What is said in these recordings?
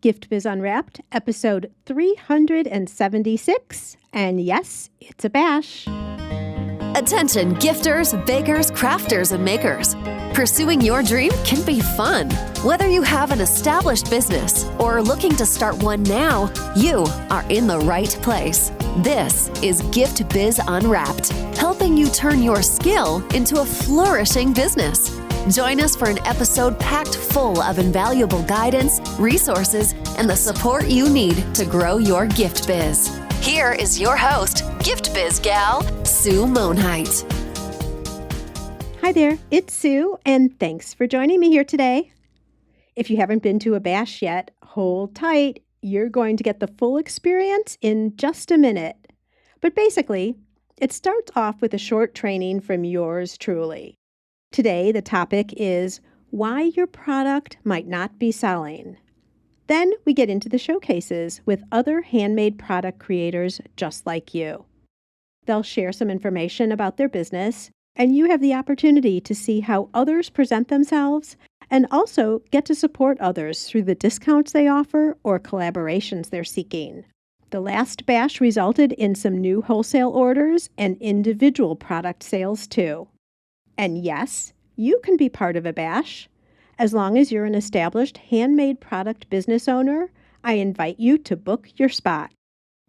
Gift Biz Unwrapped, episode 376. And yes, it's a bash. Attention gifters, bakers, crafters, and makers. Pursuing your dream can be fun. Whether you have an established business or are looking to start one now, you are in the right place. This is Gift Biz Unwrapped, helping you turn your skill into a flourishing business. Join us for an episode packed full of invaluable guidance, resources, and the support you need to grow your gift biz. Here is your host, Gift Biz gal, Sue Monheit. Hi there, it's Sue, and thanks for joining me here today. If you haven't been to a bash yet, hold tight. You're going to get the full experience in just a minute. But basically, it starts off with a short training from yours truly. Today, the topic is why your product might not be selling. Then we get into the showcases with other handmade product creators just like you. They'll share some information about their business, and you have the opportunity to see how others present themselves and also get to support others through the discounts they offer or collaborations they're seeking. The last bash resulted in some new wholesale orders and individual product sales too. And yes, you can be part of a bash. As long as you're an established handmade product business owner, I invite you to book your spot.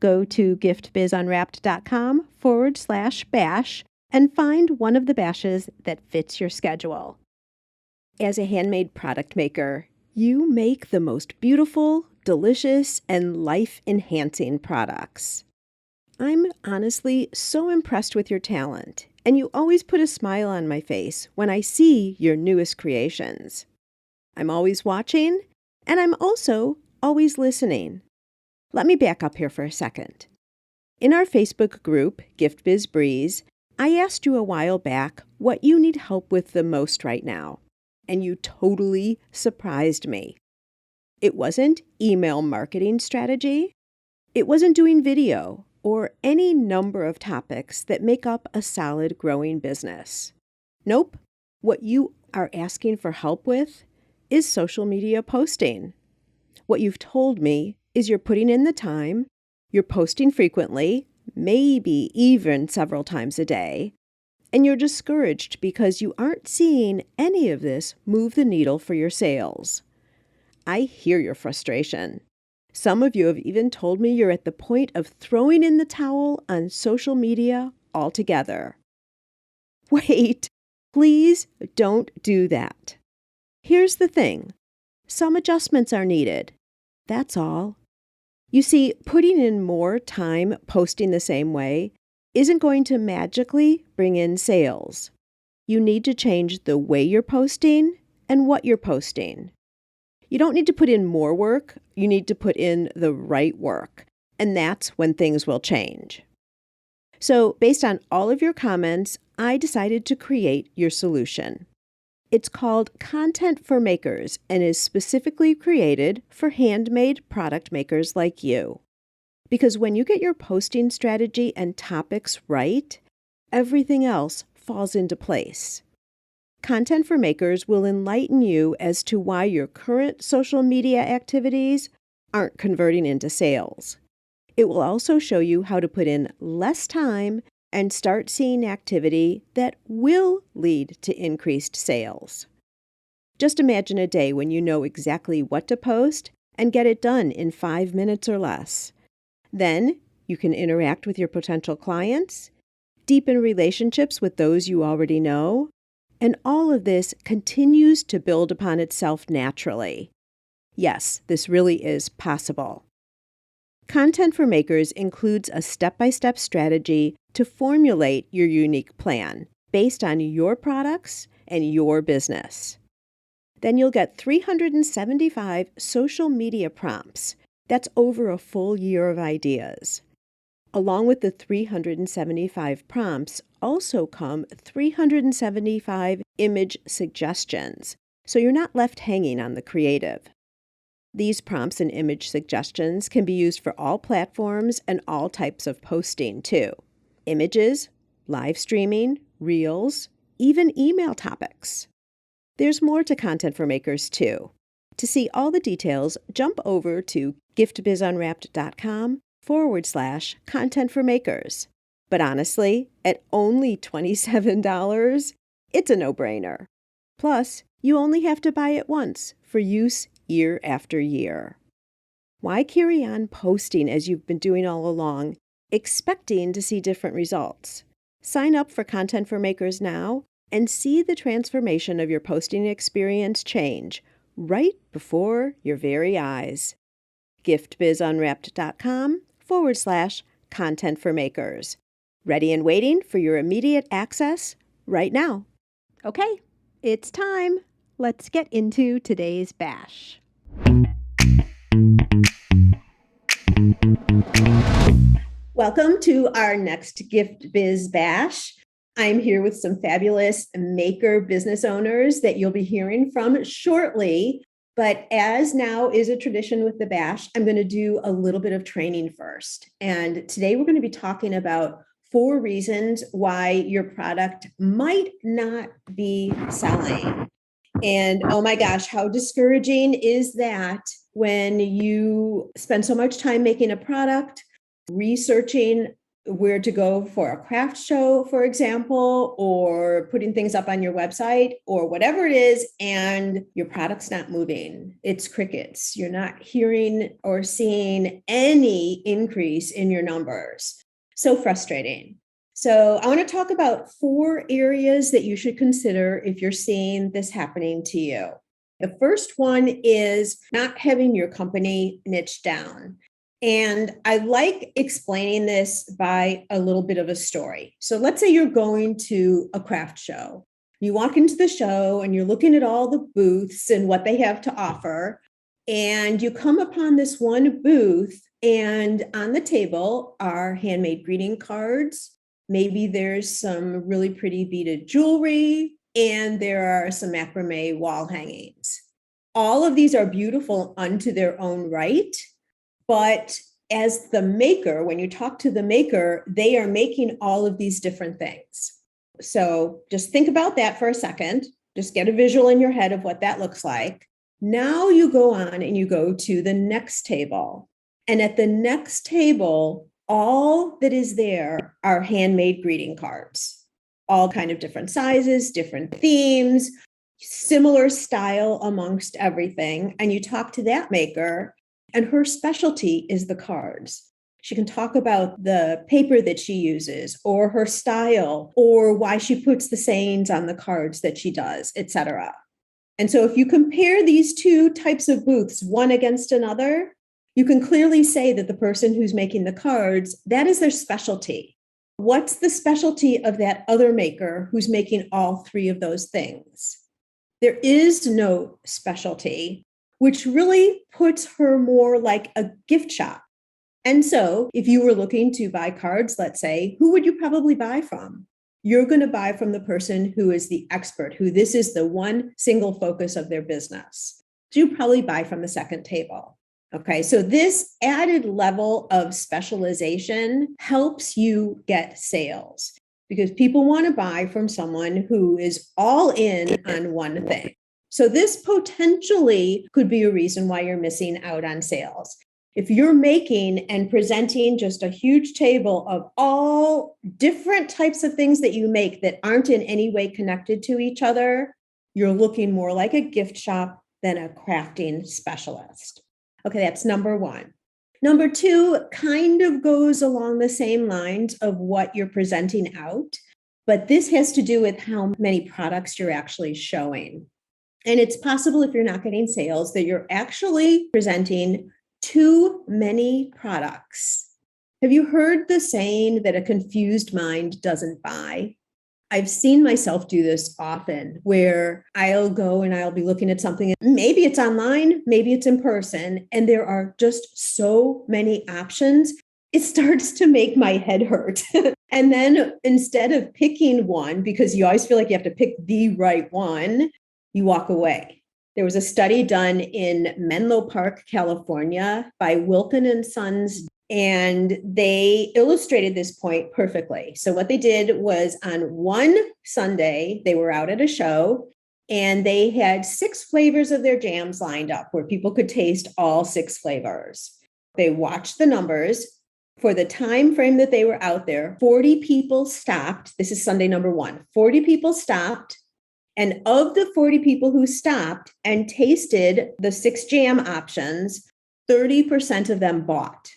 Go to giftbizunwrapped.com/bash and find one of the bashes that fits your schedule. As a handmade product maker, you make the most beautiful, delicious, and life-enhancing products. I'm honestly so impressed with your talent, and you always put a smile on my face when I see your newest creations. I'm always watching, and I'm also always listening. Let me back up here for a second. In our Facebook group, Gift Biz Breeze, I asked you a while back what you need help with the most right now, and you totally surprised me. It wasn't email marketing strategy. It wasn't doing video or any number of topics that make up a solid growing business. Nope. What you are asking for help with is social media posting. What you've told me is you're putting in the time, you're posting frequently, maybe even several times a day, and you're discouraged because you aren't seeing any of this move the needle for your sales. I hear your frustration. Some of you have even told me you're at the point of throwing in the towel on social media altogether. Wait, please don't do that. Here's the thing. Some adjustments are needed. That's all. You see, putting in more time posting the same way isn't going to magically bring in sales. You need to change the way you're posting and what you're posting. You don't need to put in more work, you need to put in the right work, and that's when things will change. So, based on all of your comments, I decided to create your solution. It's called Content for Makers and is specifically created for handmade product makers like you. Because when you get your posting strategy and topics right, everything else falls into place. Content for Makers will enlighten you as to why your current social media activities aren't converting into sales. It will also show you how to put in less time and start seeing activity that will lead to increased sales. Just imagine a day when you know exactly what to post and get it done in 5 minutes or less. Then you can interact with your potential clients, deepen relationships with those you already know, and all of this continues to build upon itself naturally. Yes, this really is possible. Content for Makers includes a step-by-step strategy to formulate your unique plan based on your products and your business. Then you'll get 375 social media prompts. That's over a full year of ideas. Along with the 375 prompts also come 375 image suggestions, so you're not left hanging on the creative. These prompts and image suggestions can be used for all platforms and all types of posting too. Images, live streaming, reels, even email topics. There's more to Content for Makers too. To see all the details, jump over to giftbizunwrapped.com/content for makers. But honestly, at only $27, it's a no-brainer. Plus, you only have to buy it once for use year after year. Why carry on posting as you've been doing all along, expecting to see different results? Sign up for Content for Makers now and see the transformation of your posting experience change right before your very eyes. giftbizunwrapped.com/content for makers. Ready and waiting for your immediate access right now. Okay, it's time. Let's get into today's bash. Welcome to our next Gift Biz Bash. I'm here with some fabulous maker business owners that you'll be hearing from shortly. But as now is a tradition with the bash, I'm going to do a little bit of training first. And today we're going to be talking about 4 reasons why your product might not be selling. And oh my gosh, how discouraging is that when you spend so much time making a product, researching where to go for a craft show, for example, or putting things up on your website or whatever it is, and your product's not moving. It's crickets. You're not hearing or seeing any increase in your numbers. So frustrating. So I want to talk about 4 areas that you should consider if you're seeing this happening to you. The first one is not having your company niche down. And I like explaining this by a little bit of a story. So let's say you're going to a craft show. You walk into the show and you're looking at all the booths and what they have to offer. And you come upon this one booth, and on the table are handmade greeting cards. Maybe there's some really pretty beaded jewelry, and there are some macrame wall hangings. All of these are beautiful unto their own right. But as the maker, when you talk to the maker, they are making all of these different things. So just think about that for a second. Just get a visual in your head of what that looks like. Now you go on and you go to the next table. And at the next table, all that is there are handmade greeting cards, all kind of different sizes, different themes, similar style amongst everything. And you talk to that maker, and her specialty is the cards. She can talk about the paper that she uses, or her style, or why she puts the sayings on the cards that she does, etc. And so if you compare these 2 types of booths, one against another, you can clearly say that the person who's making the cards, that is their specialty. What's the specialty of that other maker who's making all 3 of those things? There is no specialty, which really puts her more like a gift shop. And so if you were looking to buy cards, let's say, who would you probably buy from? You're going to buy from the person who is the expert, who this is the one single focus of their business. So you probably buy from the second table. Okay, so this added level of specialization helps you get sales because people want to buy from someone who is all in on one thing. So this potentially could be a reason why you're missing out on sales. If you're making and presenting just a huge table of all different types of things that you make that aren't in any way connected to each other, you're looking more like a gift shop than a crafting specialist. Okay, that's number 1. Number 2 kind of goes along the same lines of what you're presenting out, but this has to do with how many products you're actually showing. And it's possible if you're not getting sales that you're actually presenting too many products. Have you heard the saying that a confused mind doesn't buy? I've seen myself do this often where I'll go and I'll be looking at something. Maybe it's online, maybe it's in person, and there are just so many options. It starts to make my head hurt. And then instead of picking one, because you always feel like you have to pick the right one, you walk away. There was a study done in Menlo Park, California by Wilkin and Sons, and they illustrated this point perfectly. So what they did was on one Sunday, they were out at a show And they had 6 flavors of their jams lined up where people could taste all 6 flavors. They watched the numbers. For the time frame that they were out there, 40 people stopped. This is Sunday number 1. 40 people stopped. And of the 40 people who stopped and tasted the 6 jam options, 30% of them bought.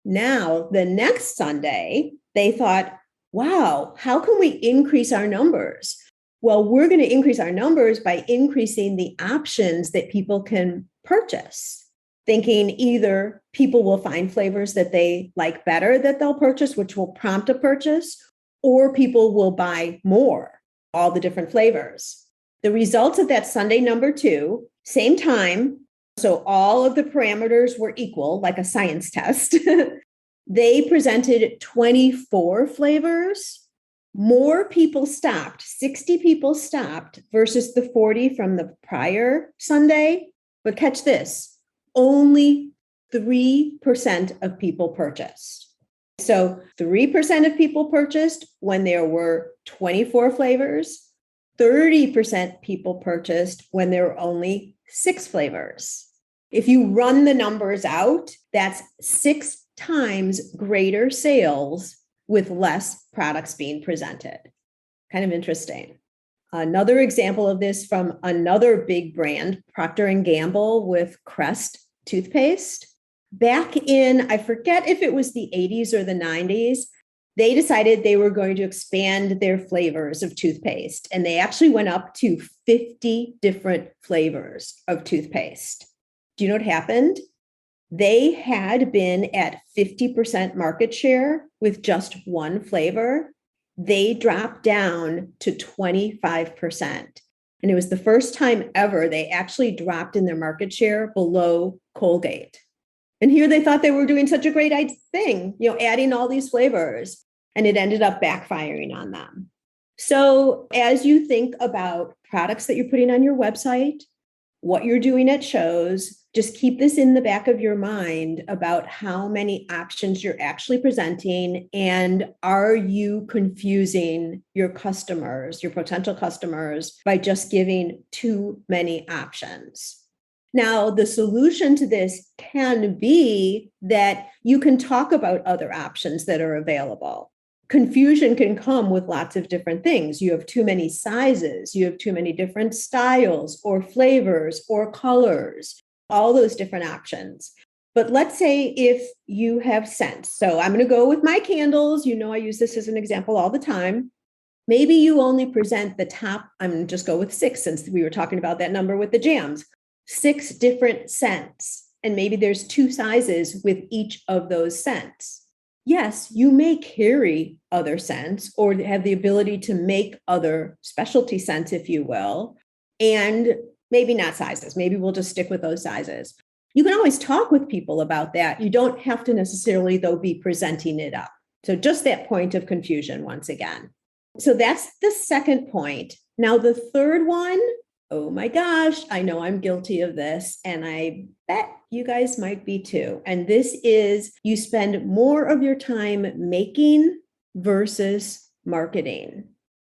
Now, the next Sunday, they thought, wow, how can we increase our numbers? Well, we're going to increase our numbers by increasing the options that people can purchase, thinking either people will find flavors that they like better that they'll purchase, which will prompt a purchase, or people will buy more, all the different flavors. The results of that Sunday number 2, same time, so all of the parameters were equal, like a science test. They presented 24 flavors. More people stopped, 60 people stopped versus the 40 from the prior Sunday. But catch this, only 3% of people purchased. So 3% of people purchased when there were 24 flavors. 30% people purchased when there were only 6 flavors. If you run the numbers out, that's 6 times greater sales with less products being presented. Kind of interesting. Another example of this from another big brand, Procter & Gamble with Crest toothpaste. Back in, I forget if it was the 80s or the 90s, they decided they were going to expand their flavors of toothpaste. And they actually went up to 50 different flavors of toothpaste. Do you know what happened? They had been at 50% market share with just one flavor. They dropped down to 25%. And it was the first time ever they actually dropped in their market share below Colgate. And here they thought they were doing such a great thing, adding all these flavors, and it ended up backfiring on them. So as you think about products that you're putting on your website, what you're doing at shows, just keep this in the back of your mind about how many options you're actually presenting, and are you confusing your customers, your potential customers, by just giving too many options. Now, the solution to this can be that you can talk about other options that are available. Confusion can come with lots of different things. You have too many sizes, you have too many different styles or flavors or colors, all those different options. But let's say if you have scents. So I'm going to go with my candles. I use this as an example all the time. Maybe you only present the top, I'm going to just go with 6 since we were talking about that number with the jams, 6 different scents. And maybe there's 2 sizes with each of those scents. Yes, you may carry other scents or have the ability to make other specialty scents, if you will, and maybe not sizes. Maybe we'll just stick with those sizes. You can always talk with people about that. You don't have to necessarily, though, be presenting it up. So just that point of confusion once again. So that's the second point. Now, the third one, oh my gosh, I know I'm guilty of this, and I bet you guys might be too. And this is you spend more of your time making versus marketing.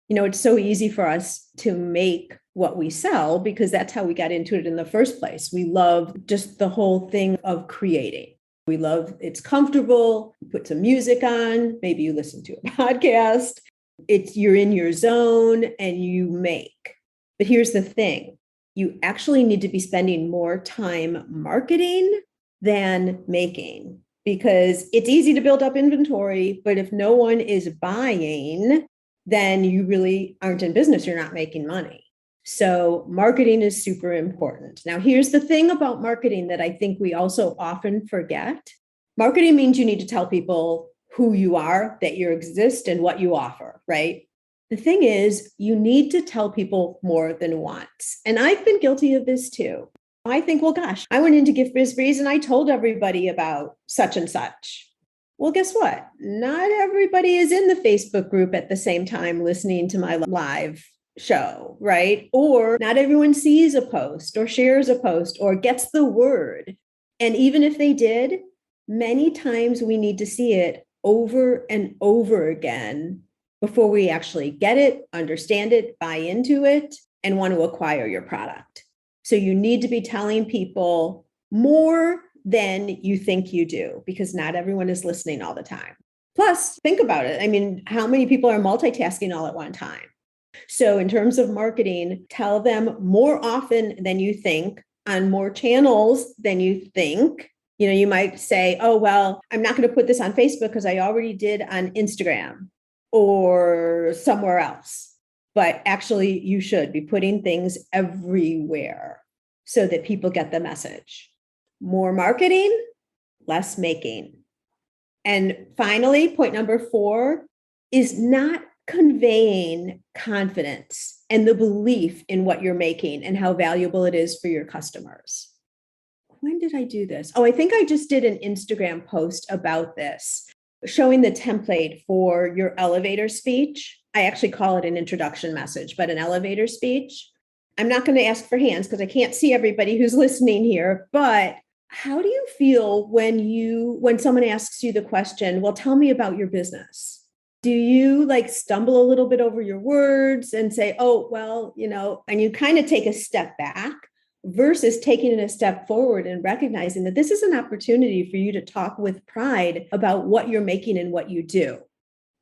It's so easy for us to make what we sell because that's how we got into it in the first place. We love just the whole thing of creating. We love it's comfortable, you put some music on, maybe you listen to a podcast. You're in your zone and you make. But here's the thing. You actually need to be spending more time marketing than making, because it's easy to build up inventory, but if no one is buying, then you really aren't in business. You're not making money. So marketing is super important. Now, here's the thing about marketing that I think we also often forget. Marketing means you need to tell people who you are, that you exist, and what you offer, right? The thing is, you need to tell people more than once. And I've been guilty of this too. I think, well, gosh, I went into Gift Biz Breeze and I told everybody about such and such. Well, guess what? Not everybody is in the Facebook group at the same time listening to my live show, right? Or not everyone sees a post or shares a post or gets the word. And even if they did, many times we need to see it over and over again before we actually get it, understand it, buy into it. and want to acquire your product. So you need to be telling people more than you think you do, because not everyone is listening all the time. Plus, think about it. I mean, how many people are multitasking all at one time? So in terms of marketing, tell them more often than you think, on more channels than you think. You know, you might say, oh, well, I'm not going to put this on Facebook because I already did on Instagram or somewhere else. But actually, you should be putting things everywhere so that people get the message. More marketing, less making. And finally, point number 4 is not conveying confidence and the belief in what you're making and how valuable it is for your customers. When did I do this? Oh, I think I just did an Instagram post about this, showing the template for your elevator speech. I actually call it an introduction message, but an elevator speech. I'm not going to ask for hands because I can't see everybody who's listening here, but how do you feel when someone asks you the question, well, tell me about your business? Do you like stumble a little bit over your words and say, oh, well, and you kind of take a step back versus taking it a step forward and recognizing that this is an opportunity for you to talk with pride about what you're making and what you do.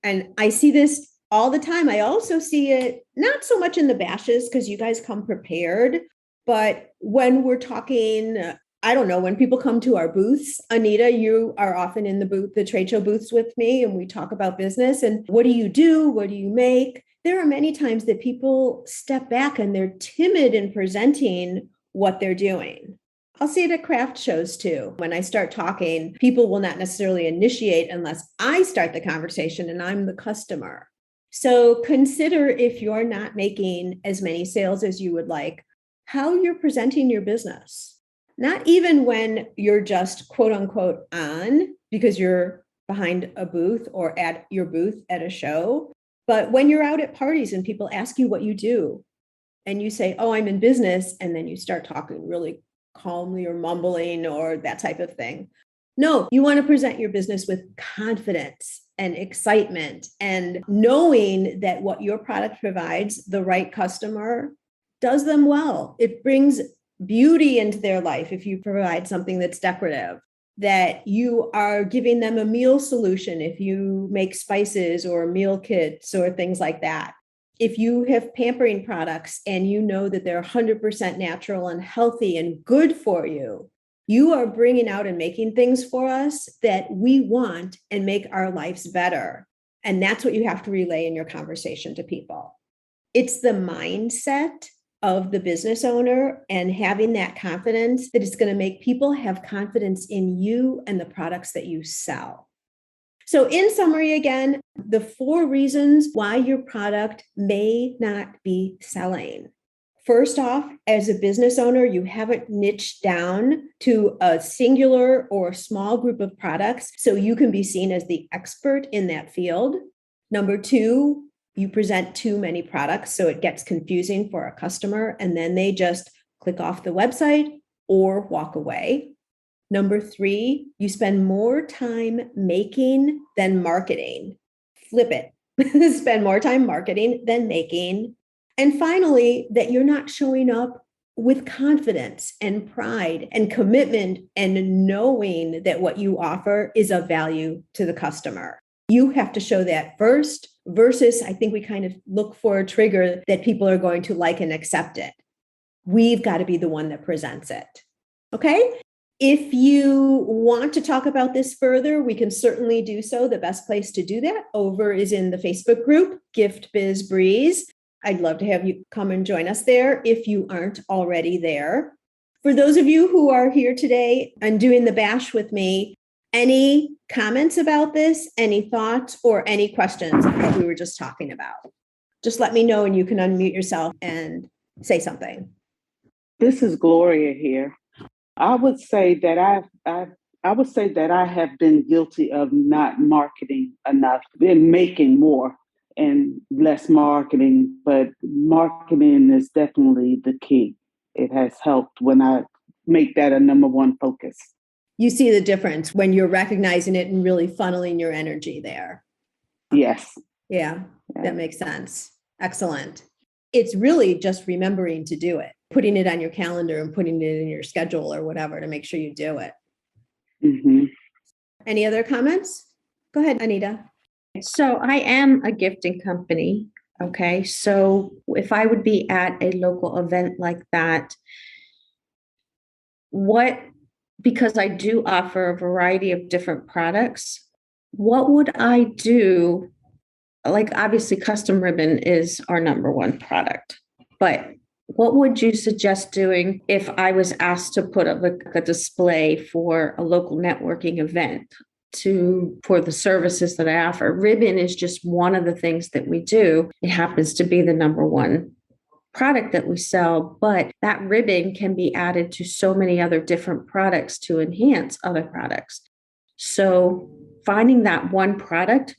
And I see this all the time. I also see it not so much in the bashes because you guys come prepared, but when we're talking, I don't know, when people come to our booths, Anita, you are often in the booth, the trade show booths with me, and we talk about business and what do you do? What do you make? There are many times that people step back and they're timid in presenting what they're doing. I'll see it at craft shows too. When I start talking, people will not necessarily initiate unless I start the conversation and I'm the customer. So consider, if you're not making as many sales as you would like, how you're presenting your business. Not even when you're just quote unquote on because you're behind a booth or at your booth at a show, but when you're out at parties and people ask you what you do and you say, oh, I'm in business, and then you start talking really calmly or mumbling or that type of thing. No, you want to present your business with confidence and excitement and knowing that what your product provides the right customer does them well. It brings beauty into their life if you provide something that's decorative, that you are giving them a meal solution if you make spices or meal kits or things like that. If you have pampering products and you know that they're 100% natural and healthy and good for you, you are bringing out and making things for us that we want and make our lives better. And that's what you have to relay in your conversation to people. It's the mindset of the business owner and having that confidence that it's going to make people have confidence in you and the products that you sell. So in summary, again, the 4 reasons why your product may not be selling. First off, as a business owner, you haven't niched down to a singular or small group of products so you can be seen as the expert in that field. Number 2, you present too many products, so it gets confusing for a customer, and then they just click off the website or walk away. Number 3, you spend more time making than marketing. Flip it. Spend more time marketing than making. And finally, that you're not showing up with confidence and pride and commitment and knowing that what you offer is of value to the customer. You have to show that first versus I think we kind of look for a trigger that people are going to like and accept it. We've got to be the one that presents it. Okay? If you want to talk about this further, we can certainly do so. The best place to do that is in the Facebook group, Gift Biz Breeze. I'd love to have you come and join us there if you aren't already there. For those of you who are here today and doing the bash with me, any comments about this, any thoughts, or any questions on what we were just talking about? Just let me know and you can unmute yourself and say something. This is Gloria here. I would say that I have been guilty of not marketing enough, been making more and less marketing, but marketing is definitely the key. It has helped when I make that a number 1 focus. You see the difference when you're recognizing it and really funneling your energy there. Yes. Yeah, that makes sense. Excellent. It's really just remembering to do it, putting it on your calendar and putting it in your schedule or whatever to make sure you do it. Mm-hmm. Any other comments? Go ahead, Anita. So I am a gifting company. Okay. So if I would be at a local event like that, because I do offer a variety of different products, what would I do? Like, obviously, custom ribbon is our number one product, but what would you suggest doing if I was asked to put up a display for a local networking event for the services that I offer? Ribbon is just one of the things that we do. It happens to be the number one product that we sell, but that ribbon can be added to so many other different products to enhance other products. So finding that one product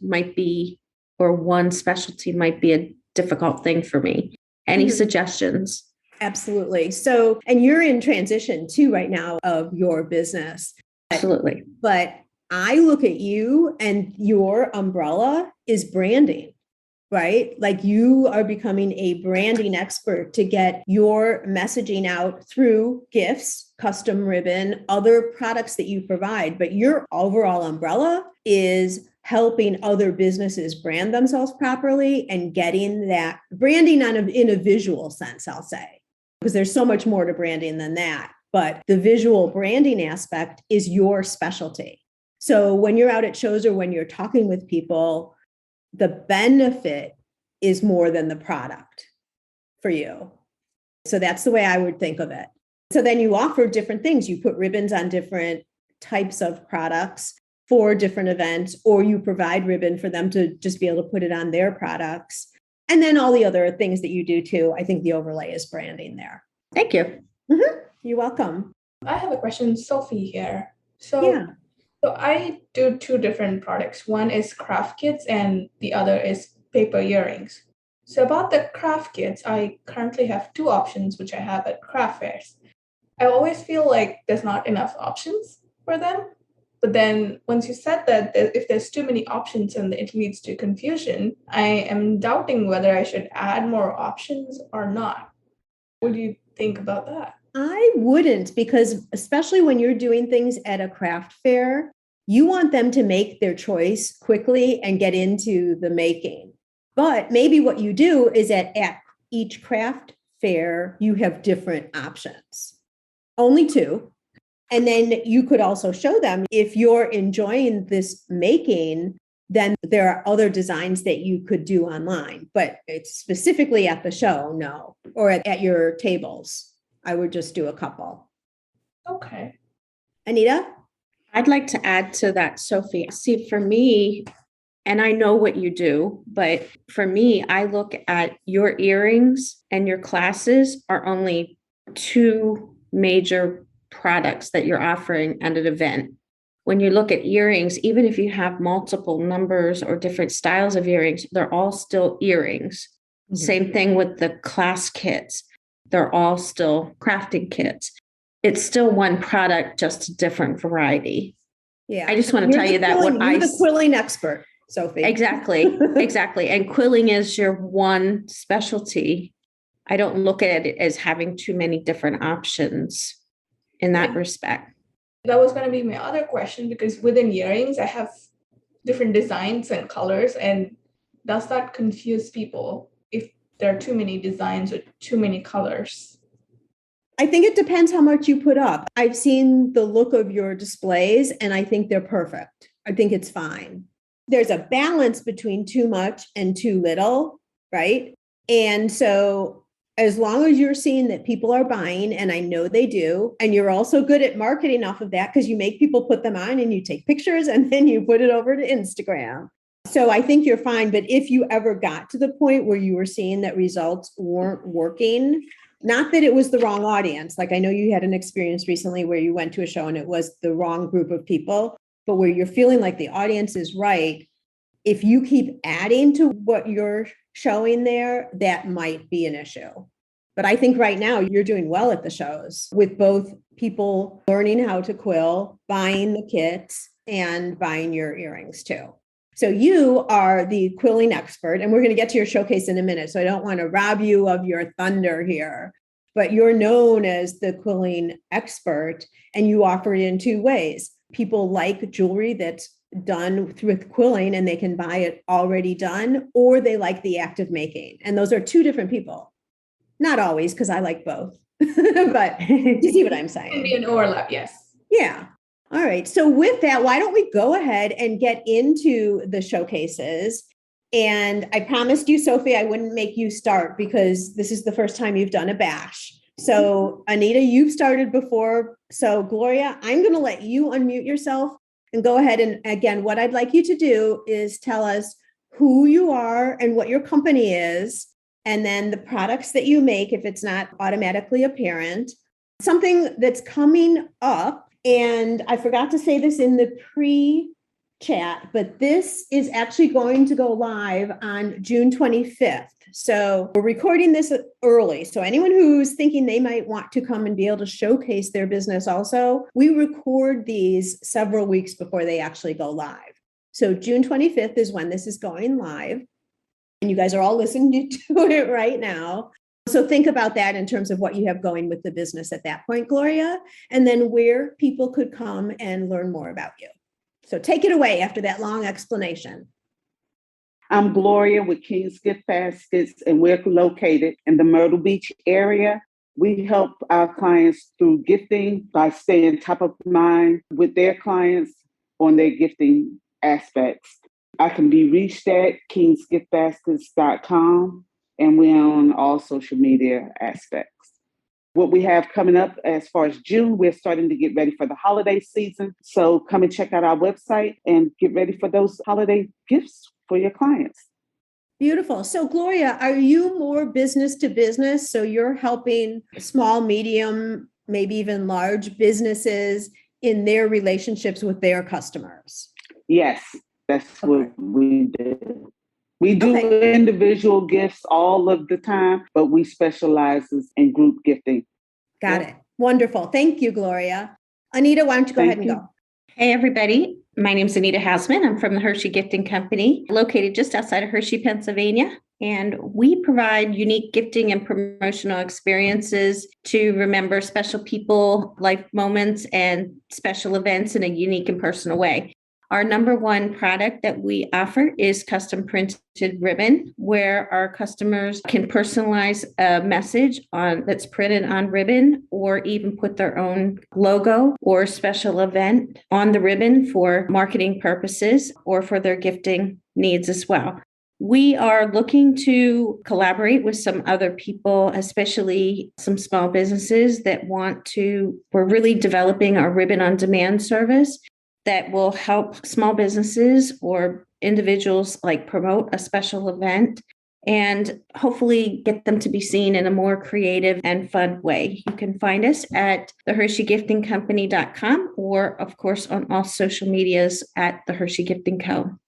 or one specialty might be a difficult thing for me. Any suggestions? Absolutely. So, and you're in transition too right now of your business. Absolutely. But I look at you and your umbrella is branding, right? Like you are becoming a branding expert to get your messaging out through gifts, custom ribbon, other products that you provide. But your overall umbrella is helping other businesses brand themselves properly and getting that branding in a visual sense, I'll say, because there's so much more to branding than that. But the visual branding aspect is your specialty. So when you're out at shows or when you're talking with people, the benefit is more than the product for you. So that's the way I would think of it. So then you offer different things. You put ribbons on different types of products for different events, or you provide ribbon for them to just be able to put it on their products. And then all the other things that you do too. I think the overlay is branding there. Thank you. You're welcome. I have a question, Sophie here. Yeah. So I do two different products. One is craft kits and the other is paper earrings. So about the craft kits, I currently have two options, which I have at craft fairs. I always feel like there's not enough options for them. But then once you said that if there's too many options and it leads to confusion, I am doubting whether I should add more options or not. What do you think about that? I wouldn't, because especially when you're doing things at a craft fair, you want them to make their choice quickly and get into the making. But maybe what you do is at each craft fair, you have different options, only two. And then you could also show them if you're enjoying this making, then there are other designs that you could do online, but it's specifically at the show, no, or at your tables. I would just do a couple. Okay. Anita? I'd like to add to that, Sophie. See, for me, and I know what you do, but for me, I look at your earrings and your classes are only two major products that you're offering at an event. When you look at earrings, even if you have multiple numbers or different styles of earrings, they're all still earrings. Mm-hmm. Same thing with the class kits. They're all still crafting kits. It's still one product, just a different variety. Yeah. I just want to tell you that you're the quilling expert, Sophie. Exactly. And quilling is your one specialty. I don't look at it as having too many different options in that respect. That was going to be my other question, because within earrings, I have different designs and colors. And does that confuse people if there are too many designs or too many colors? I think it depends how much you put up. I've seen the look of your displays and I think they're perfect. I think it's fine. There's a balance between too much and too little, right? And so as long as you're seeing that people are buying, and I know they do, and you're also good at marketing off of that because you make people put them on and you take pictures and then you put it over to Instagram. So I think you're fine. But if you ever got to the point where you were seeing that results weren't working, not that it was the wrong audience. Like I know you had an experience recently where you went to a show and it was the wrong group of people, but where you're feeling like the audience is right, if you keep adding to what you're showing there, that might be an issue. But I think right now you're doing well at the shows with both people learning how to quill, buying the kits, and buying your earrings too. So you are the quilling expert, and we're going to get to your showcase in a minute. So I don't want to rob you of your thunder here, but you're known as the quilling expert, and you offer it in two ways. People like jewelry that's done with quilling and they can buy it already done, or they like the act of making. And those are two different people. Not always, because I like both, but you see what I'm saying? Can be an overlap, yes. Yeah. All right. So with that, why don't we go ahead and get into the showcases? And I promised you, Sophie, I wouldn't make you start because this is the first time you've done a bash. So Anita, you've started before. So Gloria, I'm going to let you unmute yourself and go ahead. And again, what I'd like you to do is tell us who you are and what your company is, and then the products that you make, if it's not automatically apparent, something that's coming up. And I forgot to say this in the pre-chat, but this is actually going to go live on June 25th. So we're recording this early. So anyone who's thinking they might want to come and be able to showcase their business also, we record these several weeks before they actually go live. So June 25th is when this is going live. And you guys are all listening to it right now. So think about that in terms of what you have going with the business at that point, Gloria, and then where people could come and learn more about you. So take it away after that long explanation. I'm Gloria with King's Gift Baskets, and we're located in the Myrtle Beach area. We help our clients through gifting by staying top of mind with their clients on their gifting aspects. I can be reached at kingsgiftbaskets.com, and we're on all social media aspects. What we have coming up as far as June, we're starting to get ready for the holiday season. So come and check out our website and get ready for those holiday gifts for your clients. Beautiful. So Gloria, are you more business to business? So you're helping small, medium, maybe even large businesses in their relationships with their customers? Yes, that's what we do. We do individual gifts all of the time, but we specialize in group gifting. Got it. Wonderful. Thank you, Gloria. Anita, why don't you go ahead and go? Hey, everybody. My name is Anita Hausman. I'm from the Hershey Gifting Company, located just outside of Hershey, Pennsylvania. And we provide unique gifting and promotional experiences to remember special people, life moments, and special events in a unique and personal way. Our number one product that we offer is custom printed ribbon, where our customers can personalize a message that's printed on ribbon, or even put their own logo or special event on the ribbon for marketing purposes or for their gifting needs as well. We are looking to collaborate with some other people, especially some small businesses that we're really developing our ribbon on demand service that will help small businesses or individuals promote a special event and hopefully get them to be seen in a more creative and fun way. You can find us at thehershey.com or, of course, on all social medias at the Hershey Gifting Co.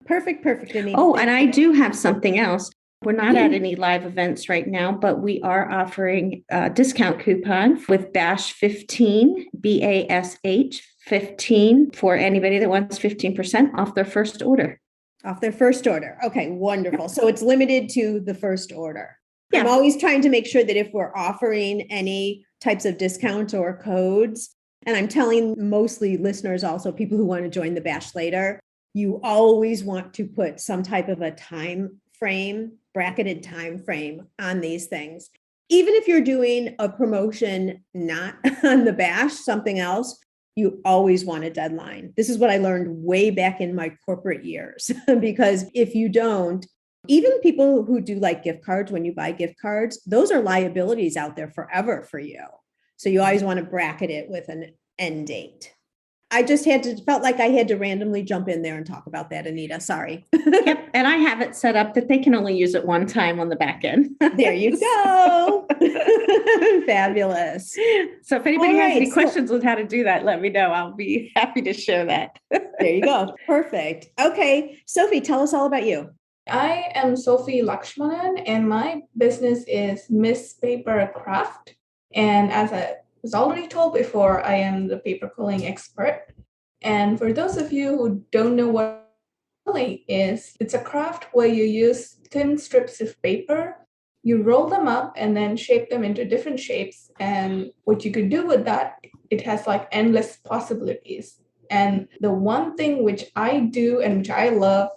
Perfect. Anita. Oh, and I do have something else. We're not at any live events right now, but we are offering a discount coupon with BASH 15, BASH 15 for anybody that wants 15% off their first order. Off their first order. Okay, wonderful. So it's limited to the first order. Yeah. I'm always trying to make sure that if we're offering any types of discounts or codes, and I'm telling mostly listeners, also people who want to join the bash later, you always want to put some type of a time frame, bracketed time frame on these things. Even if you're doing a promotion not on the bash, something else, you always want a deadline. This is what I learned way back in my corporate years, because if you don't, even people who do like gift cards, when you buy gift cards, those are liabilities out there forever for you. So you always want to bracket it with an end date. I just felt like I had to randomly jump in there and talk about that, Anita. Sorry. Yep. And I have it set up that they can only use it one time on the back end. There you go. Fabulous. So if anybody has any questions on how to do that, let me know. I'll be happy to share that. There you go. Perfect. Okay. Sophie, tell us all about you. I am Sophie Lakshmanan, and my business is Miss Paper Craft. And as I was already told before, I am the paper quilling expert. And for those of you who don't know what quilling is it's a craft where you use thin strips of paper, you roll them up and then shape them into different shapes. And what you could do with that, it has like endless possibilities. And the one thing which I do and which I love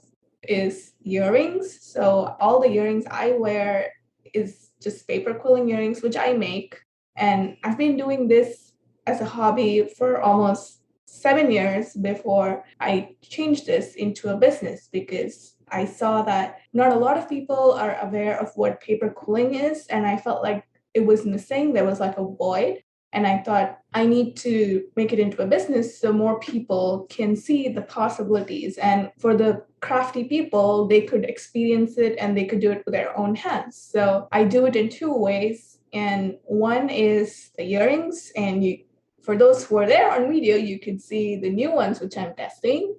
is earrings. So all the earrings I wear is just paper quilling earrings, which I make. And I've been doing this as a hobby for almost 7 years before I changed this into a business, because I saw that not a lot of people are aware of what paper quilling is. And I felt like it was missing. There was like a void. And I thought I need to make it into a business so more people can see the possibilities. And for the crafty people, they could experience it and they could do it with their own hands. So I do it in two ways. And one is the earrings. And for those who are there on video, you can see the new ones, which I'm testing.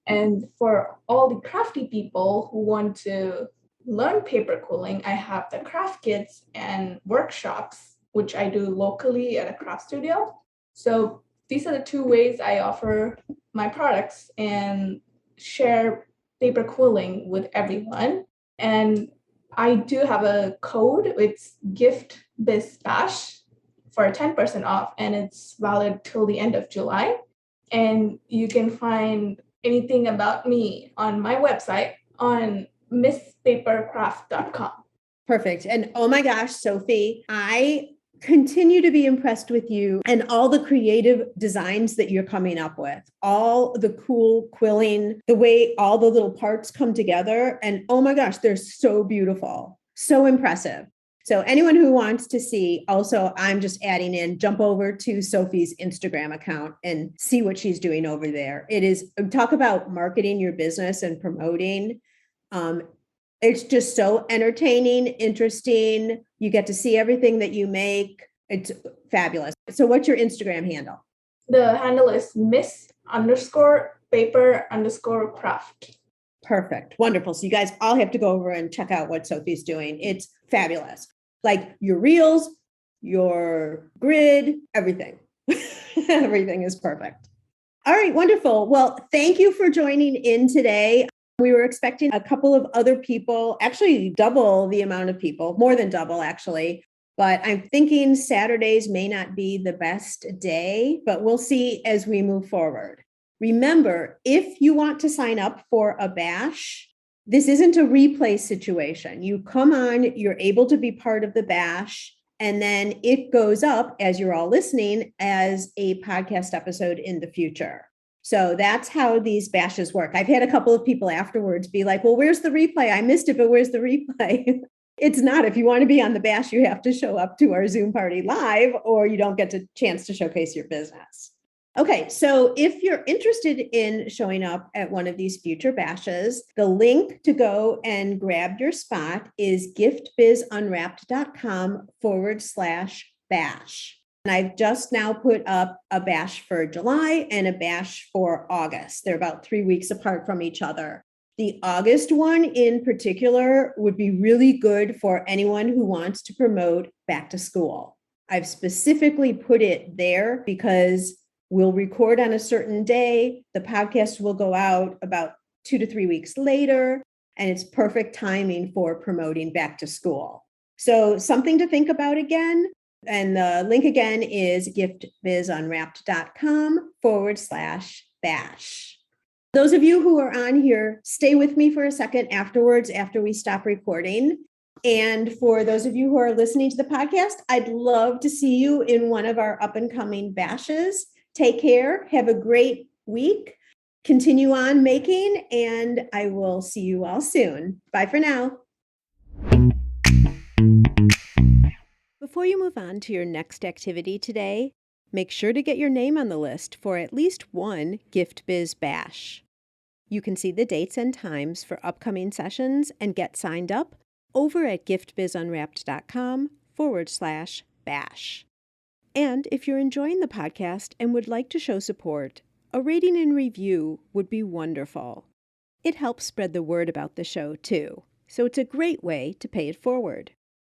And for all the crafty people who want to learn paper quilling, I have the craft kits and workshops, which I do locally at a craft studio. So these are the two ways I offer my products and share paper quilling with everyone. And I do have a code. It's GiftBizBash for 10% off, and it's valid till the end of July. And you can find anything about me on my website on misspapercraft.com. Perfect. And oh my gosh, Sophie, I continue to be impressed with you and all the creative designs that you're coming up with, all the cool quilling, the way all the little parts come together. And oh my gosh, they're so beautiful, so impressive. So anyone who wants to see, also, I'm just adding in, jump over to Sophie's Instagram account and see what she's doing over there. It is, talk about marketing your business and promoting. It's just so entertaining, interesting. You get to see everything that you make. It's fabulous. So what's your Instagram handle? The handle is miss_paper_craft. Perfect. Wonderful. So you guys all have to go over and check out what Sophie's doing. It's fabulous. Like your reels, your grid, everything. Everything is perfect. All right. Wonderful. Well, thank you for joining in today. We were expecting a couple of other people, actually double the amount of people, more than double actually. But I'm thinking Saturdays may not be the best day, but we'll see as we move forward. Remember, if you want to sign up for a bash, this isn't a replay situation. You come on, you're able to be part of the bash, and then it goes up as you're all listening as a podcast episode in the future. So that's how these bashes work. I've had a couple of people afterwards be like, well, where's the replay? I missed it, but where's the replay? It's not. If you want to be on the bash, you have to show up to our Zoom party live, or you don't get a chance to showcase your business. Okay, so if you're interested in showing up at one of these future bashes, the link to go and grab your spot is giftbizunwrapped.com/bash. And I've just now put up a bash for July and a bash for August. They're about 3 weeks apart from each other. The August one in particular would be really good for anyone who wants to promote back to school. I've specifically put it there because we'll record on a certain day. The podcast will go out about 2 to 3 weeks later, and it's perfect timing for promoting back to school. So something to think about again. And the link again is giftbizunwrapped.com/bash. Those of you who are on here, stay with me for a second afterwards, after we stop recording. And for those of you who are listening to the podcast, I'd love to see you in one of our up and coming bashes. Take care. Have a great week. Continue on making, and I will see you all soon. Bye for now. Before you move on to your next activity today, make sure to get your name on the list for at least one Gift Biz Bash. You can see the dates and times for upcoming sessions and get signed up over at giftbizunwrapped.com/bash. And if you're enjoying the podcast and would like to show support, a rating and review would be wonderful. It helps spread the word about the show, too, so it's a great way to pay it forward.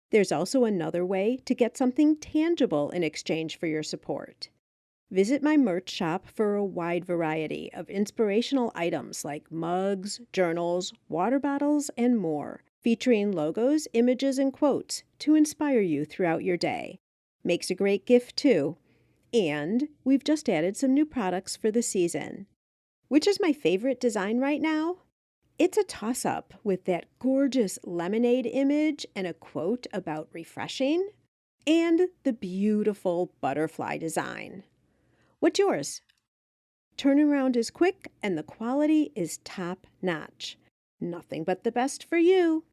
There's also another way to get something tangible in exchange for your support. Visit my merch shop for a wide variety of inspirational items like mugs, journals, water bottles, and more, featuring logos, images, and quotes to inspire you throughout your day. Makes a great gift, too. And we've just added some new products for the season. Which is my favorite design right now? It's a toss-up with that gorgeous lemonade image and a quote about refreshing, and the beautiful butterfly design. What's yours? Turnaround is quick and the quality is top-notch. Nothing but the best for you.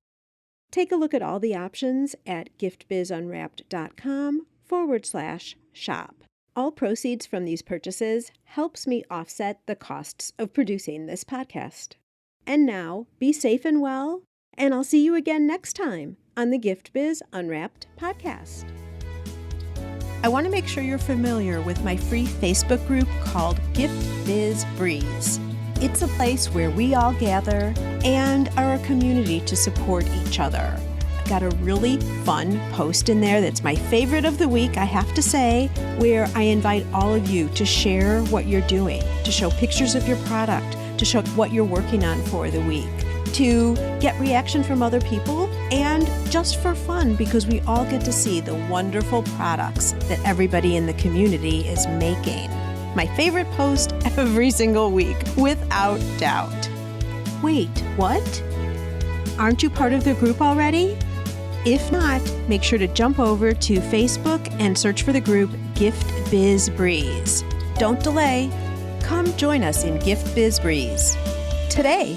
Take a look at all the options at giftbizunwrapped.com/shop. All proceeds from these purchases helps me offset the costs of producing this podcast. And now, be safe and well, and I'll see you again next time on the Gift Biz Unwrapped podcast. I want to make sure you're familiar with my free Facebook group called Gift Biz Breeze. It's a place where we all gather and are a community to support each other. I've got a really fun post in there that's my favorite of the week, I have to say, where I invite all of you to share what you're doing, to show pictures of your product, to show what you're working on for the week, to get reaction from other people, and just for fun because we all get to see the wonderful products that everybody in the community is making. My favorite post every single week, without doubt. Wait, what? Aren't you part of the group already? If not, make sure to jump over to Facebook and search for the group Gift Biz Breeze. Don't delay. Come join us in Gift Biz Breeze today.